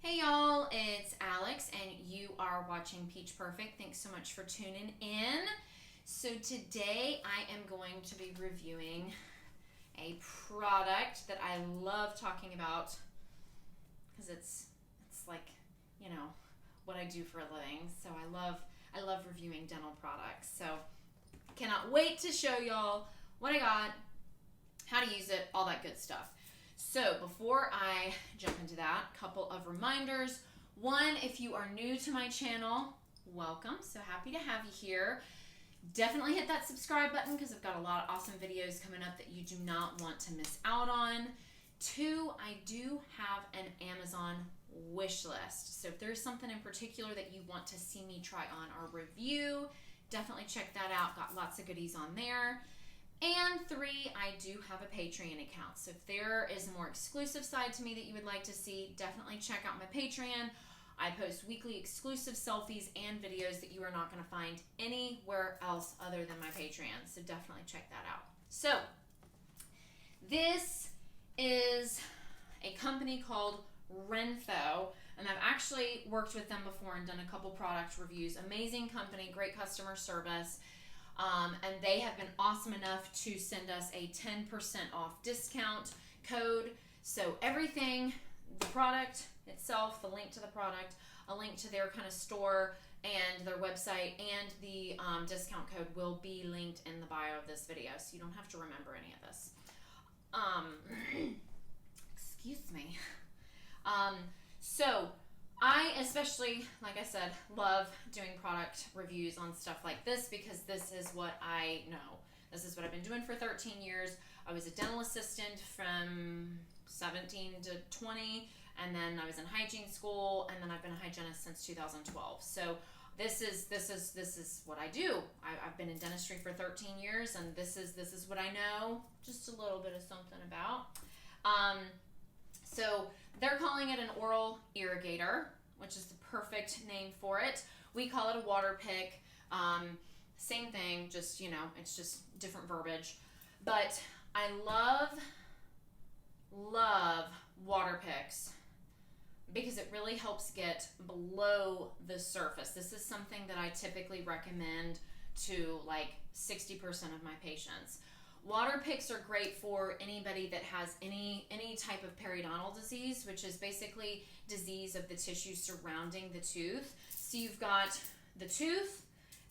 Hey y'all, it's Alex and you are watching Peach Perfect. Thanks so much for tuning in. So today I am going to be reviewing a product that I love talking about because it's like, you know, what I do for a living. So I love reviewing dental products. So cannot wait to show y'all what I got, how to use it, all that good stuff. So before I jump into that, a couple of reminders. One, if you are new to my channel, welcome. So happy to have you here. Definitely hit that subscribe button because I've got a lot of awesome videos coming up that you do not want to miss out on. Two, I do have an Amazon wish list. So if there's something in particular that you want to see me try on or review, definitely check that out. Got lots of goodies on there. And three, I do have a Patreon account. So if there is a more exclusive side to me that you would like to see, definitely check out my Patreon. I post weekly exclusive selfies and videos that you are not going to find anywhere else other than my Patreon. So definitely check that out. So this is a company called Renpho, and I've actually worked with them before and done a couple product reviews. Amazing company, great customer service. And they have been awesome enough to send us a 10% off discount code. So everything, the product itself, the link to the product, a link to their kind of store and their website, and the discount code will be linked in the bio of this video. So you don't have to remember any of this. Excuse me. So I especially, like I said, love doing product reviews on stuff like this because this is what I know. This is what I've been doing for 13 years. I was a dental assistant from 17 to 20, and then I was in hygiene school, and then I've been a hygienist since 2012. So this is what I do. I've been in dentistry for 13 years, and this is what I know just a little bit of something about. So they're calling it an oral irrigator, which is the perfect name for it. We call it a water pick. Same thing, just, you know, it's just different verbiage. But I love water picks because it really helps get below the surface. This is something that I typically recommend to like 60% of my patients. Water picks are great for anybody that has any type of periodontal disease, which is basically disease of the tissue surrounding the tooth. So you've got the tooth,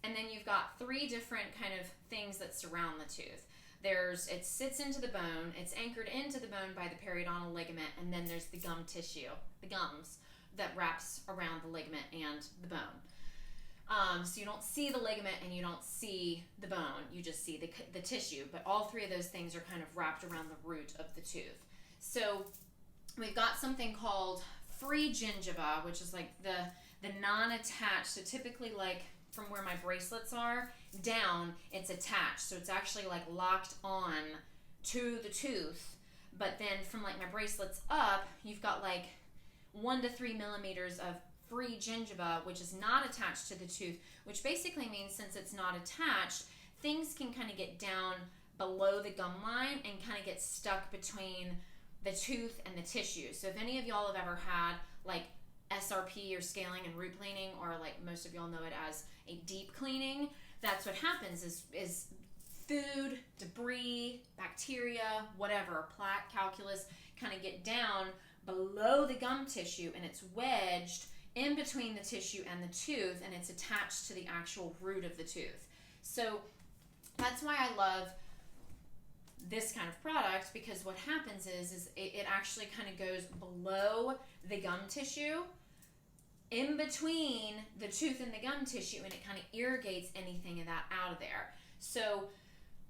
and then you've got three different kind of things that surround the tooth. It sits into the bone, it's anchored into the bone by the periodontal ligament, and then there's the gum tissue, the gums, that wraps around the ligament and the bone. So you don't see the ligament and you don't see the bone, you just see the tissue, but all three of those things are kind of wrapped around the root of the tooth. So we've got something called free gingiva, which is like the non-attached, so typically like from where my bracelets are down, it's attached, so it's actually like locked on to the tooth, but then from like my bracelets up, you've got like 1 to 3 millimeters of free gingiva, which is not attached to the tooth, which basically means since it's not attached, things can kind of get down below the gum line and kind of get stuck between the tooth and the tissue. So if any of y'all have ever had like SRP or scaling and root planing, or like most of y'all know it as a deep cleaning, that's what happens is food, debris, bacteria, whatever, plaque, calculus, kind of get down below the gum tissue, and it's wedged in between the tissue and the tooth, and it's attached to the actual root of the tooth. So that's why I love this kind of product, because what happens is it actually kind of goes below the gum tissue, in between the tooth and the gum tissue, and it kind of irrigates anything of that out of there. So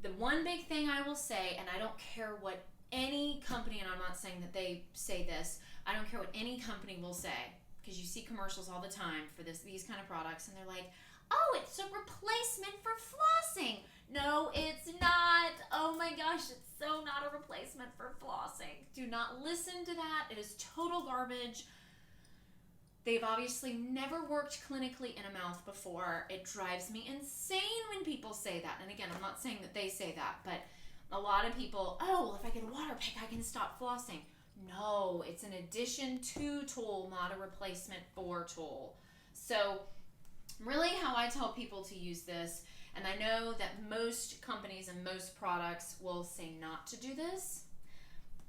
the one big thing I will say, and I don't care what any company, and I'm not saying that they say this, I don't care what any company will say, because you see commercials all the time for these kind of products, and they're like, oh, it's a replacement for flossing. No, it's not. Oh my gosh, it's so not a replacement for flossing. Do not listen to that. It is total garbage. They've obviously never worked clinically in a mouth before. It drives me insane when people say that. And again, I'm not saying that they say that, but a lot of people, oh, well, if I get a water pick, I can stop flossing. No, it's an addition to tool, not a replacement for tool. So really how I tell people to use this, and I know that most companies and most products will say not to do this,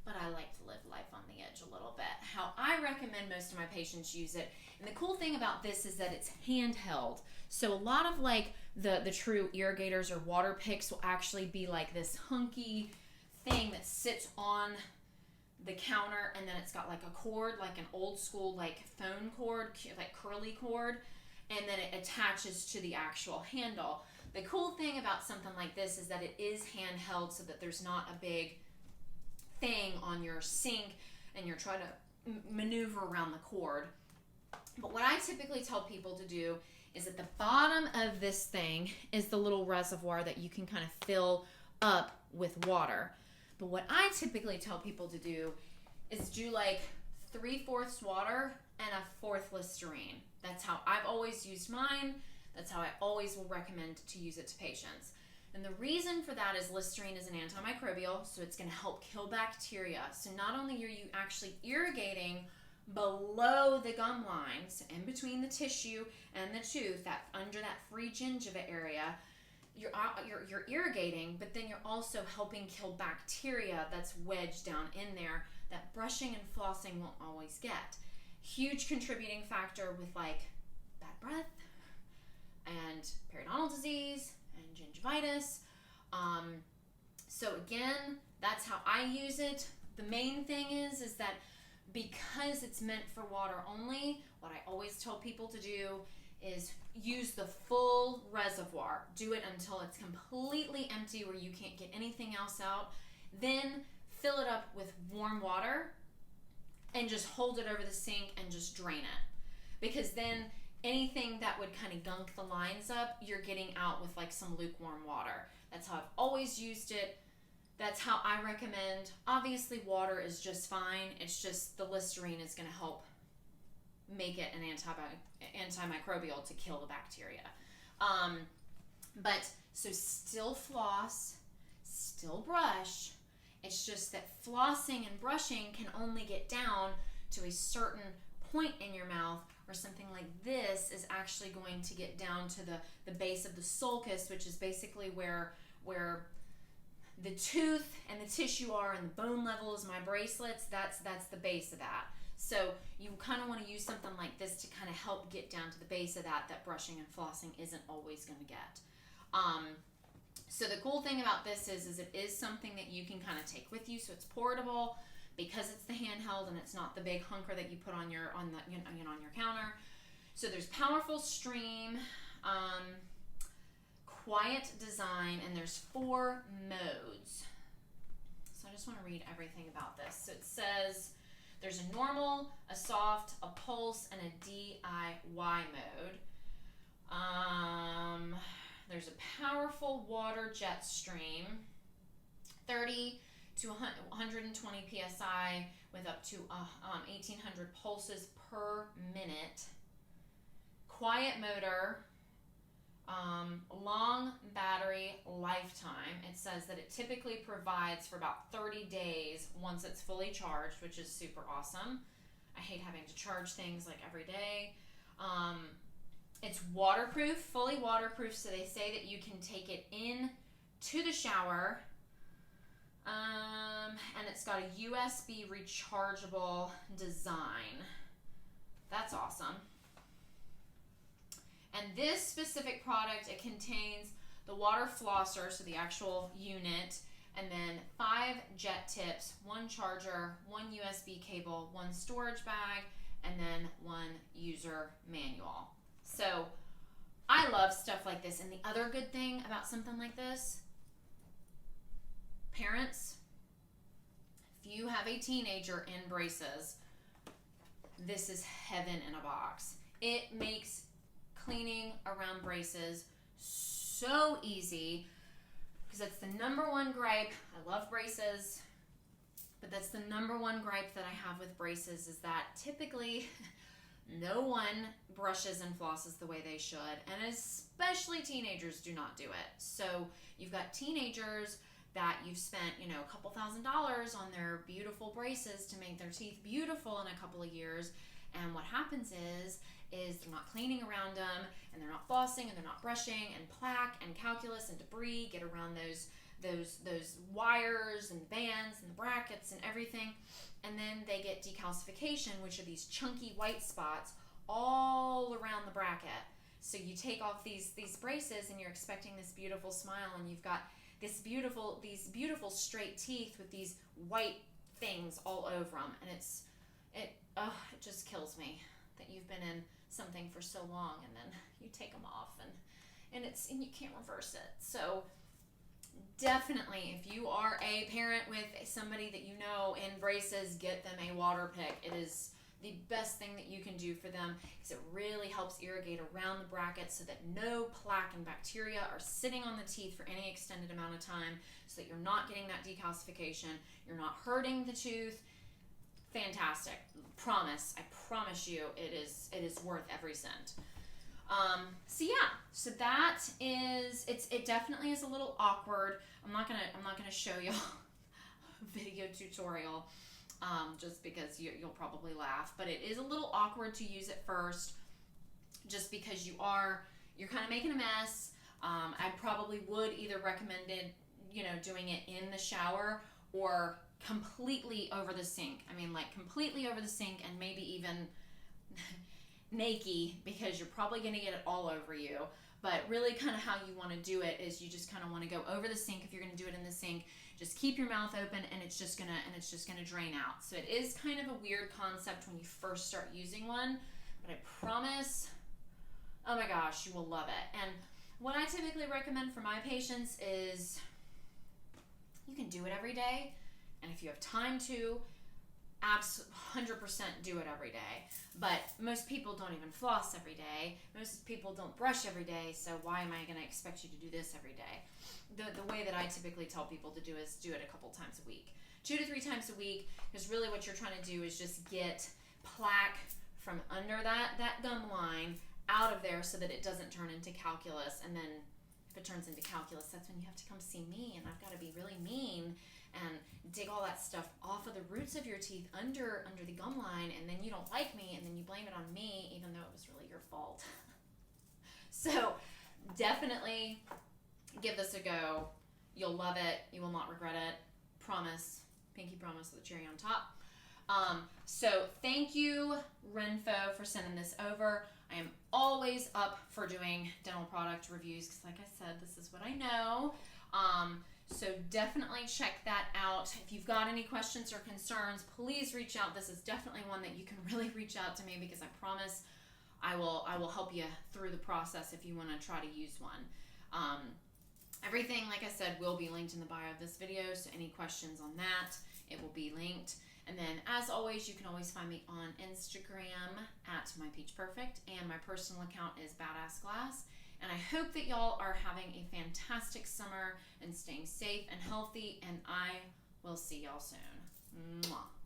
but I like to live life on the edge a little bit. How I recommend most of my patients use it, and the cool thing about this is that it's handheld. So a lot of like the true irrigators or water picks will actually be like this hunky thing that sits on the counter, and then it's got like a cord, like an old school like phone cord, like curly cord, and then it attaches to the actual handle. The cool thing about something like this is that it is handheld, so that there's not a big thing on your sink and you're trying to maneuver around the cord. But what I typically tell people to do is at the bottom of this thing is the little reservoir that you can kind of fill up with water. But what I typically tell people to do is do like 3/4 water and 1/4 Listerine. That's how I've always used mine. That's how I always will recommend to use it to patients. And the reason for that is Listerine is an antimicrobial, so it's going to help kill bacteria. So not only are you actually irrigating below the gum lines, in between the tissue and the tooth, that under that free gingiva area, you're irrigating, but then you're also helping kill bacteria that's wedged down in there that brushing and flossing won't always get. Huge contributing factor with like bad breath and periodontal disease and gingivitis. So again, that's how I use it. The main thing is that because it's meant for water only, what I always tell people to do is use the full reservoir. Do it until it's completely empty where you can't get anything else out. Then fill it up with warm water and just hold it over the sink and just drain it. Because then anything that would kind of gunk the lines up, you're getting out with like some lukewarm water. That's how I've always used it. That's how I recommend. Obviously water is just fine. It's just the Listerine is going to help make it an antimicrobial to kill the bacteria. But so still floss, still brush. It's just that flossing and brushing can only get down to a certain point in your mouth, or something like this is actually going to get down to the base of the sulcus, which is basically where the tooth and the tissue are, and the bone level is my bracelets. That's the base of that. So you kind of want to use something like this to kind of help get down to the base of that brushing and flossing isn't always going to get. So the cool thing about this is it is something that you can kind of take with you, so it's portable because it's the handheld and it's not the big hunker that you put on your counter. So there's powerful stream, quiet design, and there's 4 modes. So I just want to read everything about this. So it says there's a normal, a soft, a pulse, and a DIY mode. There's a powerful water jet stream, 30 to 120 psi with up to 1,800 pulses per minute. Quiet motor, long battery lifetime. It says that it typically provides for about 30 days once it's fully charged, which is super awesome. I hate having to charge things like every day. It's waterproof, fully waterproof, so they say that you can take it in to the shower. And it's got a USB rechargeable design. That's awesome. And this specific product, it contains the water flosser, so the actual unit, and then 5 jet tips, 1 charger, 1 USB cable, 1 storage bag, and then 1 user manual. So I love stuff like this. And the other good thing about something like this, parents, if you have a teenager in braces, this is heaven in a box. It makes cleaning around braces so easy, because that's the number one gripe. I love braces, but that's the number one gripe that I have with braces, is that typically no one brushes and flosses the way they should, and especially teenagers do not do it. So you've got teenagers that you've spent, you know, a couple $1,000s on their beautiful braces to make their teeth beautiful in a couple of years. And what happens is they're not cleaning around them, and they're not flossing, and they're not brushing, and plaque and calculus and debris get around those wires and bands and the brackets and everything. And then they get decalcification, which are these chunky white spots all around the bracket. So you take off these braces and you're expecting this beautiful smile, and you've got these beautiful straight teeth with these white things all over them. And it just kills me that you've been in something for so long and then you take them off and you can't reverse it. So definitely, if you are a parent with somebody that you know in braces, get them a water pick. It is the best thing that you can do for them, because it really helps irrigate around the bracket so that no plaque and bacteria are sitting on the teeth for any extended amount of time, so that you're not getting that decalcification, you're not hurting the tooth. Fantastic. I promise you it is worth every cent. So that is, it definitely is a little awkward. I'm not gonna show y'all a video tutorial, just because you'll probably laugh, but it is a little awkward to use at first, just because you're kind of making a mess. I probably would either recommend it, you know, doing it in the shower or completely over the sink. I mean, like completely over the sink, and maybe even naked, because you're probably going to get it all over you. But really kind of how you want to do it is you just kind of want to go over the sink. If you're going to do it in the sink, just keep your mouth open, and it's just going to drain out. So it is kind of a weird concept when you first start using one, but I promise, oh my gosh, you will love it. And what I typically recommend for my patients is you can do it every day. And if you have time to, 100% do it every day. But most people don't even floss every day. Most people don't brush every day. So why am I going to expect you to do this every day? The way that I typically tell people to do is do it a couple times a week. 2 to 3 times a week, because really what you're trying to do is just get plaque from under that gum line out of there, so that it doesn't turn into calculus. And then if it turns into calculus, that's when you have to come see me, and I've got to be really mean and dig all that stuff off of the roots of your teeth under the gum line, and then you don't like me, and then you blame it on me, even though it was really your fault. So definitely give this a go. You'll love it. You will not regret it. Promise. Pinky promise with a cherry on top. So thank you, Renfo, for sending this over. I am always up for doing dental product reviews, because like I said, this is what I know. So definitely check that out. If you've got any questions or concerns, please reach out. This is definitely one that you can really reach out to me, because I promise I will help you through the process if you want to try to use one. Everything, like I said, will be linked in the bio of this video, so any questions on that, it will be linked. And then, as always, you can always find me on Instagram at mypeachperfect, and my personal account is Badass Glass. And I hope that y'all are having a fantastic summer and staying safe and healthy, and I will see y'all soon. Mwah.